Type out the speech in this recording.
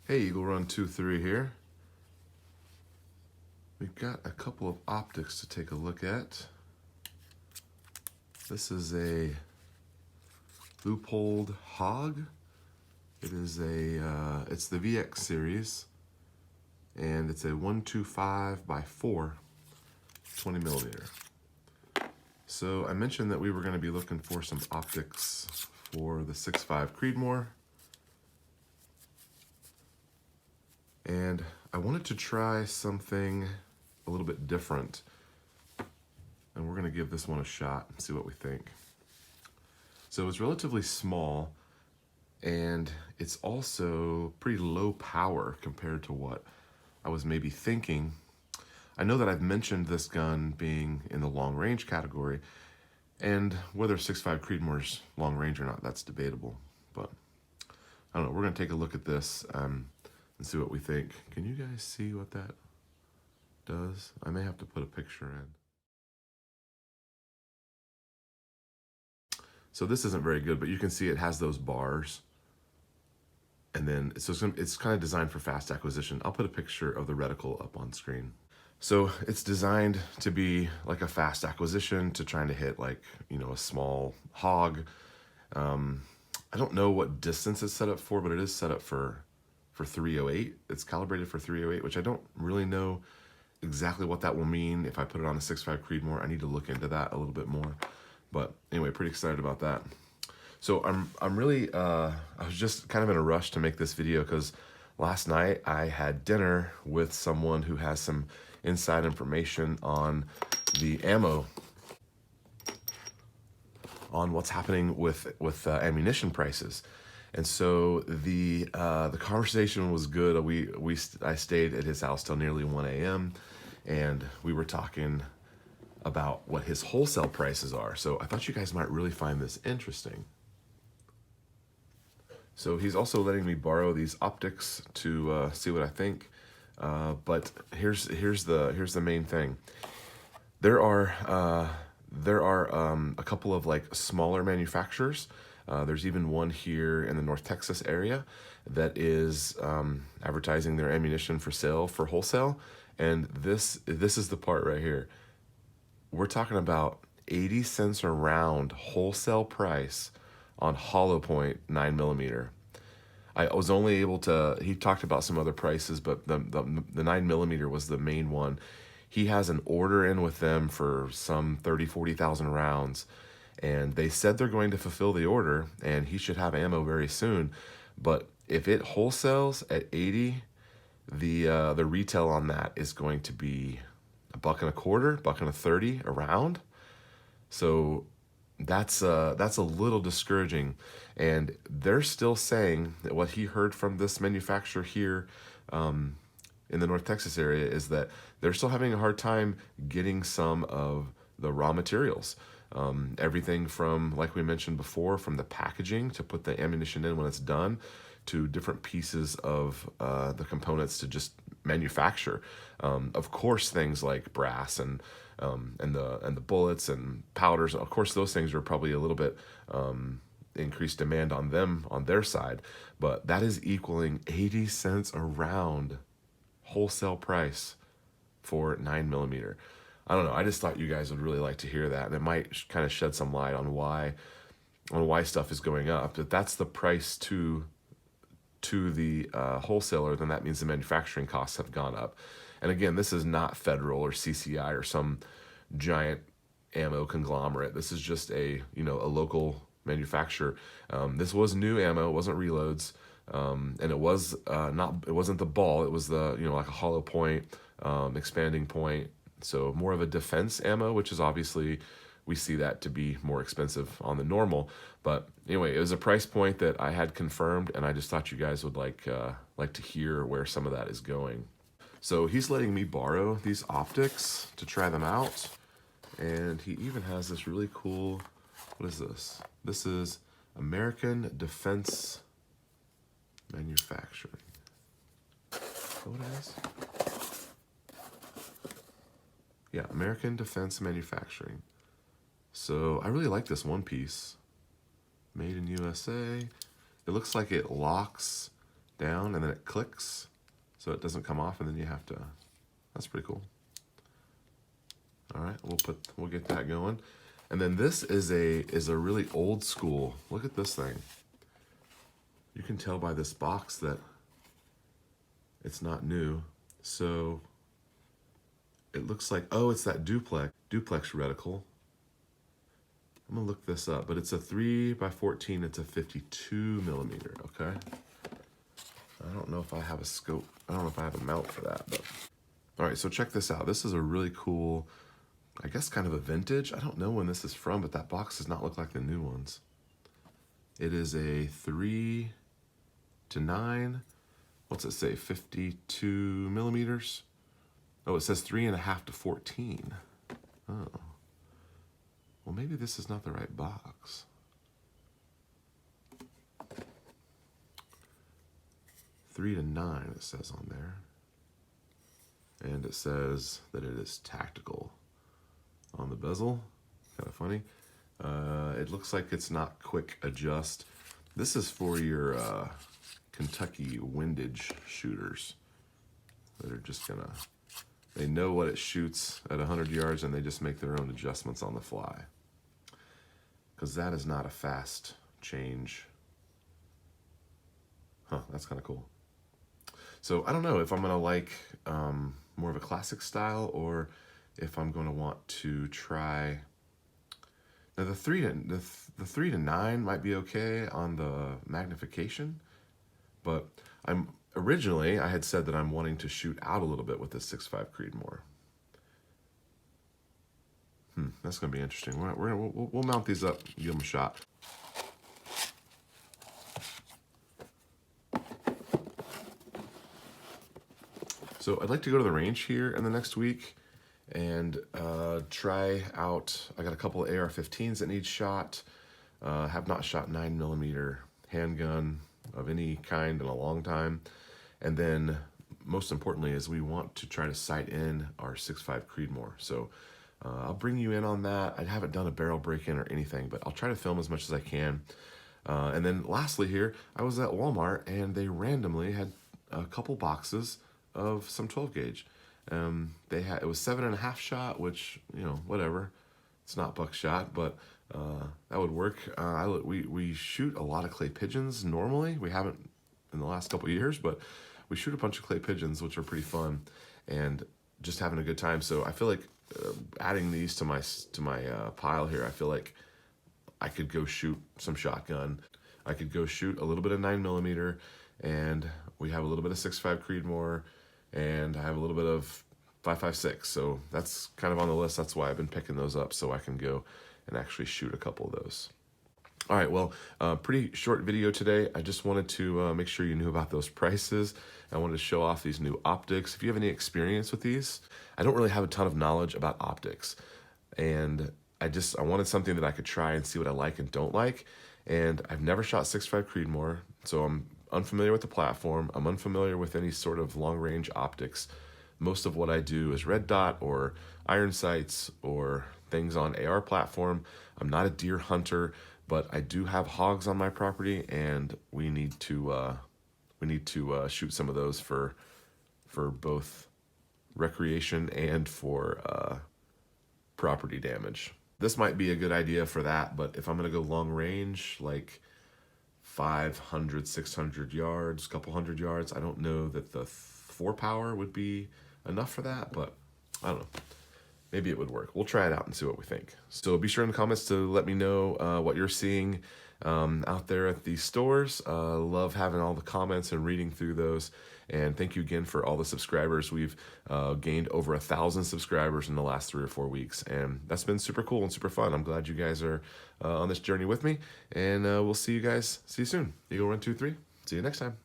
Hey, Eagle Run 2-3 here. We've got a couple of optics to take a look at. This is a loopholed hog. It is it's the VX series, and it's a 125 by 4, 20 millimeter. So I mentioned that we were going to be looking for some optics for the 6.5 Creedmoor. And I wanted to try something a little bit different. And we're going to give this one a shot and see what we think. So it's relatively small, and it's also pretty low power compared to what I was maybe thinking. I know that I've mentioned this gun being in the long range category, and whether 6.5 Creedmoor's long range or not, that's debatable. But I don't know, we're going to take a look at this and see what we think. Can you guys see what that does? I may have to put a picture in. So this isn't very good, but you can see it has those bars. And then it's kind of designed for fast acquisition. I'll put a picture of the reticle up on screen. So it's designed to be like a fast acquisition, to trying to hit like, a small hog. I don't know what distance it's set up for, but it is set up for 308. It's calibrated for 308, which I don't really know exactly what that will mean. If I put it on a 6.5 Creedmoor, I need to look into that a little bit more. But anyway, pretty excited about that. So I'm really, I was just kind of in a rush to make this video because last night I had dinner with someone who has some inside information on the ammo, on what's happening with ammunition prices. And so the conversation was good. I stayed at his house till nearly 1 a.m. and we were talking about what his wholesale prices are. So I thought you guys might really find this interesting. So he's also letting me borrow these optics to see what I think. But here's the main thing. There are a couple of like smaller manufacturers. There's even one here in the North Texas area that is advertising their ammunition for sale for wholesale. And this is the part right here. We're talking about 80 cents a round wholesale price on hollow point 9mm. I was only able to, he talked about some other prices, but the 9mm was the main one. He has an order in with them for some 40,000 rounds, and they said they're going to fulfill the order, and he should have ammo very soon. But if it wholesales at 80, the retail on that is going to be $1.25, $1.30 a round. So that's a little discouraging. And they're still saying that what he heard from this manufacturer here in the North Texas area is that they're still having a hard time getting some of the raw materials. Everything from, like we mentioned before, from the packaging to put the ammunition in when it's done, to different pieces of the components to just manufacture. Of course, things like brass and the bullets and powders. Of course, those things are probably a little bit increased demand on them on their side, but that is equaling 80 cents a round wholesale price for 9mm. I don't know. I just thought you guys would really like to hear that, and it might kind of shed some light on why stuff is going up. If that's the price to the wholesaler, then that means the manufacturing costs have gone up. And again, this is not Federal or CCI or some giant ammo conglomerate. This is just a local manufacturer. This was new ammo, it wasn't reloads, and it wasn't the ball. It was the like a hollow point, expanding point. So more of a defense ammo, which is obviously, we see that to be more expensive on the normal. But anyway, it was a price point that I had confirmed, and I just thought you guys would like to hear where some of that is going. So he's letting me borrow these optics to try them out, and he even has this really cool, what is this? This is American Defense Manufacturing. Is that what it is? Yeah, American Defense Manufacturing. So I really like this one piece. Made in USA. It looks like it locks down, and then it clicks so it doesn't come off, and then you have to, that's pretty cool. All right, we'll get that going. And then this is a really old school. Look at this thing. You can tell by this box that it's not new. So it looks like, oh, it's that duplex reticle. I'm gonna look this up, but it's a 3x14, it's a 52 millimeter, okay? I don't know if I have a scope. I don't know if I have a mount for that, but. All right, so check this out. This is a really cool, I guess kind of a vintage. I don't know when this is from, but that box does not look like the new ones. It is a 3 to 9, what's it say, 52 millimeters? Oh, it says 3.5 to 14. Oh. Well, maybe this is not the right box. Three to 9, it says on there. And it says that it is tactical on the bezel. Kind of funny. It looks like it's not quick adjust. This is for your Kentucky windage shooters that are just gonna, they know what it shoots at 100 yards and they just make their own adjustments on the fly. Because that is not a fast change. Huh, that's kind of cool. So I don't know if I'm gonna like more of a classic style or if I'm gonna want to try. Now the 3 to 9 might be okay on the magnification, but originally I had said that I'm wanting to shoot out a little bit with this 6.5 Creedmoor. That's gonna be interesting. We'll mount these up, and give them a shot. So I'd like to go to the range here in the next week and try out, I got a couple of AR-15s that need shot. Have not shot 9mm handgun of any kind in a long time. And then most importantly is we want to try to sight in our 6.5 Creedmoor. So I'll bring you in on that. I haven't done a barrel break-in or anything, but I'll try to film as much as I can. And then lastly here, I was at Walmart and they randomly had a couple boxes of some 12 gauge. It was 7.5 shot, which, you know, whatever. It's not buckshot, but that would work. We shoot a lot of clay pigeons normally. We haven't in the last couple of years, but we shoot a bunch of clay pigeons, which are pretty fun, and just having a good time. So I feel like adding these to my pile here, I feel like I could go shoot some shotgun. I could go shoot a little bit of 9mm, and we have a little bit of 6.5 Creedmoor, and I have a little bit of 5.56. So that's kind of on the list. That's why I've been picking those up so I can go and actually shoot a couple of those. All right, well, pretty short video today. I just wanted to make sure you knew about those prices. I wanted to show off these new optics. If you have any experience with these, I don't really have a ton of knowledge about optics. And I wanted something that I could try and see what I like and don't like. And I've never shot 6.5 Creedmoor, so I'm unfamiliar with the platform. I'm unfamiliar with any sort of long-range optics. Most of what I do is red dot or iron sights or things on AR platform. I'm not a deer hunter, but I do have hogs on my property, and we need to shoot some of those for both recreation and for property damage. This might be a good idea for that, but if I'm gonna go long range, like 500, 600 yards, couple hundred yards, I don't know that the 4 power would be enough for that, but I don't know. Maybe it would work. We'll try it out and see what we think. So be sure in the comments to let me know what you're seeing out there at these stores. Love having all the comments and reading through those. And thank you again for all the subscribers. We've gained over 1,000 subscribers in the last 3 or 4 weeks. And that's been super cool and super fun. I'm glad you guys are on this journey with me. And we'll see you soon. Eagle Run 23. See you next time.